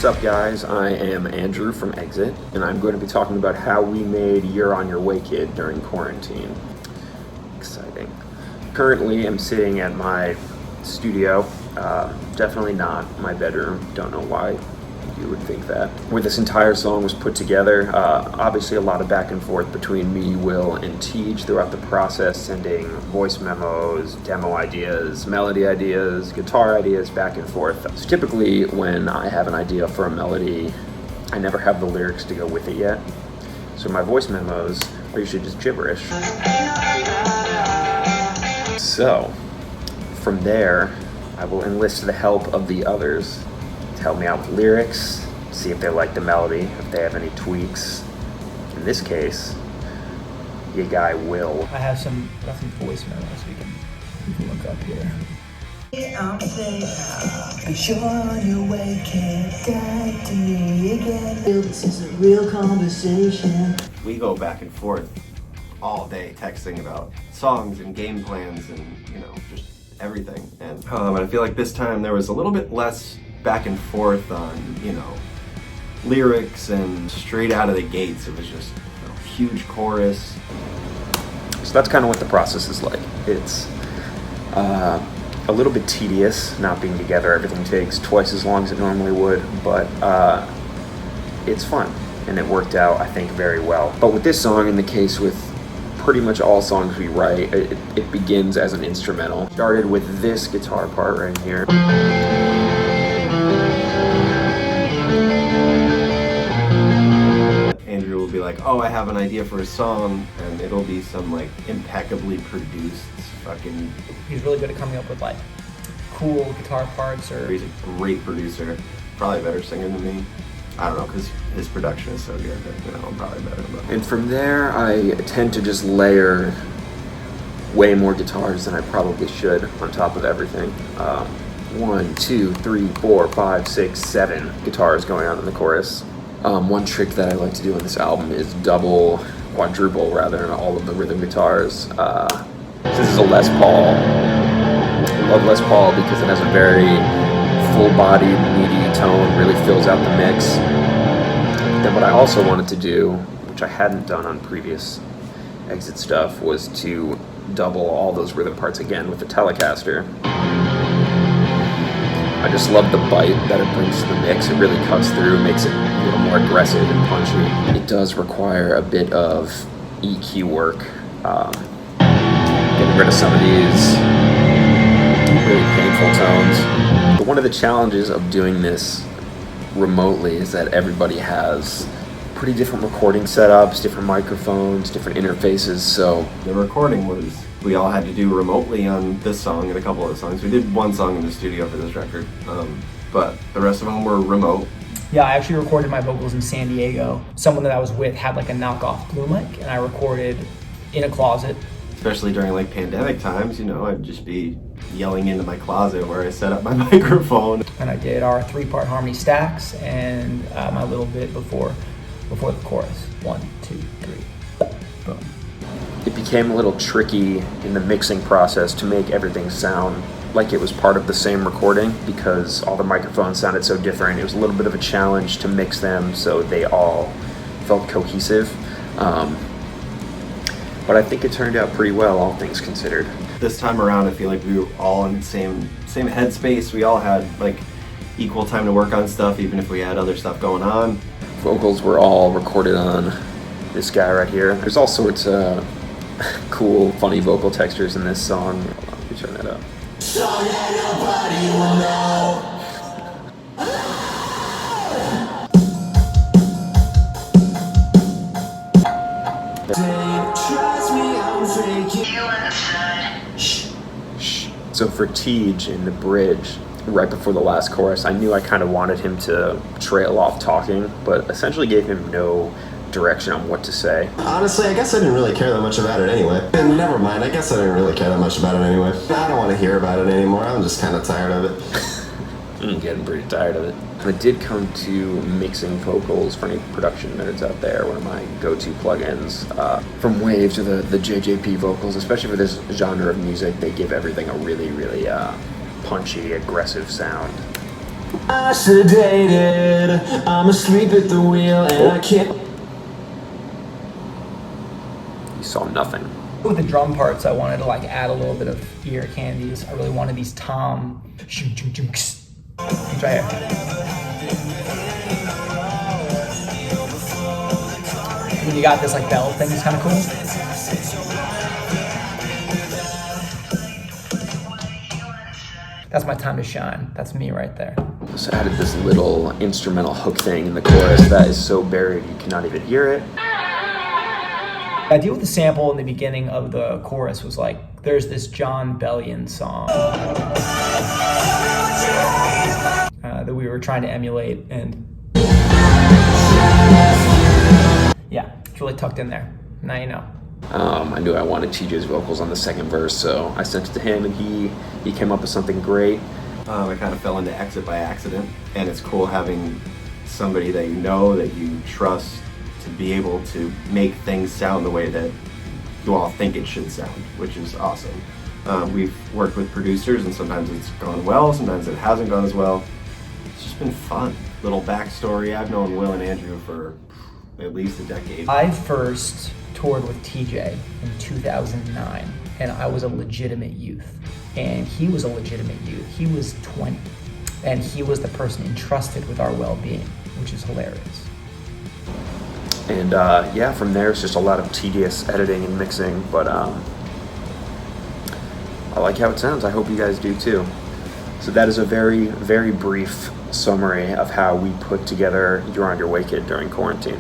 What's up, guys? I am Andrew from Exit, and I'm going to be talking about how we made You're On Your Way Kid during quarantine. Exciting. Currently, I'm sitting at my studio, definitely not my bedroom, don't know why you would think that. Where this entire song was put together, obviously a lot of back and forth between me, Will, and Tej throughout the process, sending voice memos, demo ideas, melody ideas, guitar ideas, back and forth. So typically when I have an idea for a melody, I never have the lyrics to go with it yet. So my voice memos are usually just gibberish. So from there, I will enlist the help of the others to help me out with lyrics, see if they like the melody, if they have any tweaks. In this case, your guy Will. I have some voice memos we can look up here. I'm sure on your way, can't die to me again. This is a real conversation. We go back and forth all day texting about songs and game plans and, just everything. And I feel like this time there was a little bit less back and forth on, lyrics and straight out of the gates. It was just a huge chorus. So that's kind of what the process is like. It's a little bit tedious not being together. Everything takes twice as long as it normally would, but it's fun, and it worked out, I think, very well. But with this song, in the case with pretty much all songs we write, it begins as an instrumental. Started with this guitar part right here. Andrew will be like, oh, I have an idea for a song, and it'll be some impeccably produced fucking... He's really good at coming up with cool guitar parts. Or He's a great producer, probably a better singer than me. I don't know, because his production is so good that, I'm probably better than him. And from there, I tend to just layer way more guitars than I probably should on top of everything. 1, 2, 3, 4, 5, 6, 7 guitars going on in the chorus. One trick that I like to do on this album is quadruple rather, in all of the rhythm guitars. This is a Les Paul. I love Les Paul because it has a very full-bodied, meaty tone, really fills out the mix. Then what I also wanted to do, which I hadn't done on previous Exit stuff, was to double all those rhythm parts again with the Telecaster. I just love the bite that it brings to the mix. It really cuts through, makes it a little more aggressive and punchy. It does require a bit of EQ work, getting rid of some of these really painful tones. But one of the challenges of doing this remotely is that everybody has pretty different recording setups, different microphones, different interfaces, so... The recording we all had to do remotely on this song and a couple of the songs. We did one song in the studio for this record, but the rest of them were remote. Yeah, I actually recorded my vocals in San Diego. Someone that I was with had a knockoff Blue mic, and I recorded in a closet. Especially during pandemic times, I'd just be yelling into my closet where I set up my microphone. And I did our 3-part harmony stacks and my little bit before the chorus. 1, 2, 3, boom. It became a little tricky in the mixing process to make everything sound like it was part of the same recording because all the microphones sounded so different. It was a little bit of a challenge to mix them so they all felt cohesive. But I think it turned out pretty well, all things considered. This time around, I feel like we were all in the same headspace. We all had equal time to work on stuff, even if we had other stuff going on. Vocals were all recorded on this guy right here. There's all sorts of cool, funny vocal textures in this song. Hold on, let me turn that up. So that nobody will know. So for Tej in the bridge, right before the last chorus, I knew I kind of wanted him to trail off talking, but essentially gave him no direction on what to say. Honestly, I guess I didn't really care that much about it anyway. And never mind, I guess I didn't really care that much about it anyway. I don't want to hear about it anymore. I'm just kind of tired of it. I'm getting pretty tired of it. When it did come to mixing vocals for any production nerds out there, one of my go-to plugins, from Wave to the JJP vocals, especially for this genre of music, they give everything a really, really punchy, aggressive sound. I'm sedated, I'm asleep at the wheel, and I can't. You saw nothing. With the drum parts, I wanted to like add a little bit of ear candies. I really wanted these tom. It's right here. When you got this like bell thing, it's kind of cool. That's my time to shine. That's me right there. Just added this little instrumental hook thing in the chorus that is so buried you cannot even hear it. The idea with the sample in the beginning of the chorus was like, there's this John Bellion song that we were trying to emulate, and yeah, it's really tucked in there. Now you know. I knew I wanted TJ's vocals on the second verse, so I sent it to him, and he came up with something great. I kind of fell into Exit by accident, and it's cool having somebody that you know, that you trust, to be able to make things sound the way that you all think it should sound, which is awesome. We've worked with producers, and sometimes it's gone well, sometimes it hasn't gone as well. It's just been fun. Little backstory, I've known Will and Andrew for at least a decade. I first toured with TJ in 2009, and I was a legitimate youth, and he was a legitimate youth. He was 20, and he was the person entrusted with our well-being, which is hilarious. And yeah, from there it's just a lot of tedious editing and mixing, but I like how it sounds. I hope you guys do too. So that is a very, very brief summary of how we put together You're On Your Way Kid during quarantine.